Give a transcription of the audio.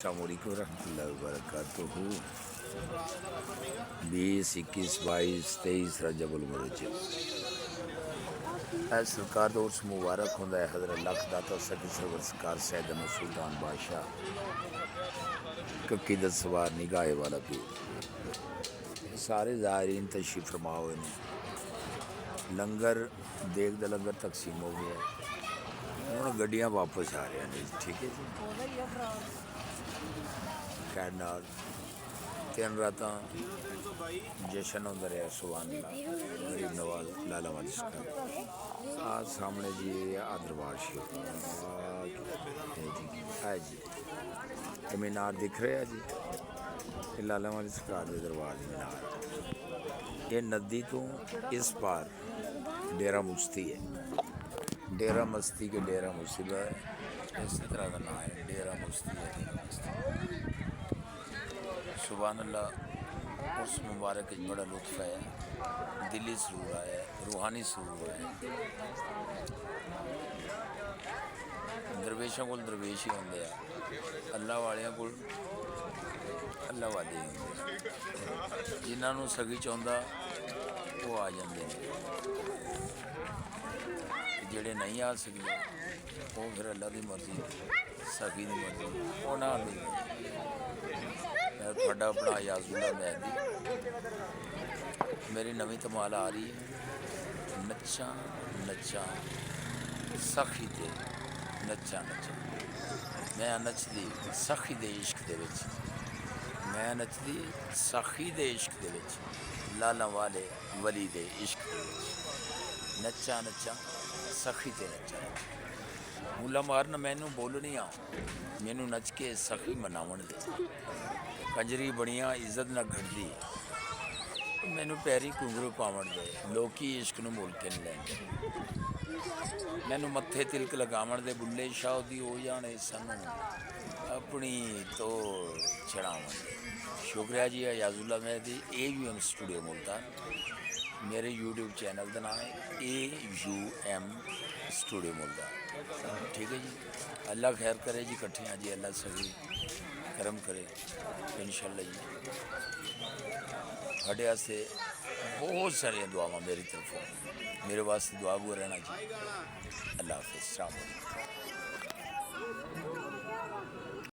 अस्सलामुअलैकुम रहमतुल्लाहि वबरकातुहू 20, 21, 22, 23 रजबुल मुरज्जब सरकार का उर्स मुबारक होंदा है। हज़रत लख दाता सकी सरवर सरकार सैयदना सुल्तान बादशाह कक्की दस सवार निगाहे वाला पीर सारे ज़ायरीन तशरीफ़ फरमा हुए ने। लंगर देख द लंगर तकसीम हो गया हूँ गड्डियाँ वापस आ रही हैं। ठीक है जी खैर नाल 3 रात जशन होंदा रहा। सुभान अल्लाह गरीब नवाज लाला वारिस का आज सामने जी आदरबार शरीफ है जी है जी ये मीनार दिख रहा है जी ये लाला वारिस सरकार के दरबार मीनार। ये नदी तो इस पार डेरा मुश्ती है। डेरा मस्ती के डेरा मुसीबा है इसी तरह का नाम है डेरा मुश्ती है। डेरा मुश्ती सुभान अल्लाह उस मुबारक बड़ा लुत्फ है दिली सरूर है रूहानी सरूर है। दरवेशों को दरवेश ही होंगे अल्लाह वाले को अल्लाह वाले ही होंगे जिन्होंने सगी चाहता वो आ जाते हैं जेड़े नहीं आ सकते वो फिर अल्लाह की मर्जी सगी की मर्जी वो ना आती। थोड़ा अपना याजुल्ला मेहदी मेरी नवी धमाल आ रही है नच्चा नच्चा सखी दे नच्चा नच्चा मैं नचदी सखी दे इश्क दे विच मैं नचदी सखी दे इश्क दे विच लाला वाले वली दे इश्क दे विच नच्चा नच्चा सखी ते नच्चा मुला मारन मैनू बोलनी आ मैनू नच के सखी मनावन दे कंजरी बड़िया इज्जत ना घटती मैनू पैरी घुंघरू पावन दे लोकी इश्क नूं मुल के नहीं लैंदे मैनू मत्थे तिलक लगावन दे बुल्ले शाह दी हो जाने सानू अपनी तो चढ़ावन दे। शुक्रिया जी याजुल्ला मेहदी AUM स्टूडियो मुल्तान मेरे YouTube चैनल का नाम है AUM स्टूडियो मुल्तान। ठीक है जी अल्लाह खैर करे जी कट्ठे हैं जी अल्लाह सही करम करे इंशाअल्लाह जी। साढ़े वास्ते बहुत सारिया दुआवां मेरी तरफों मेरे वास्ते दुआ वो रहना जी। अल्लाह हाफिज़।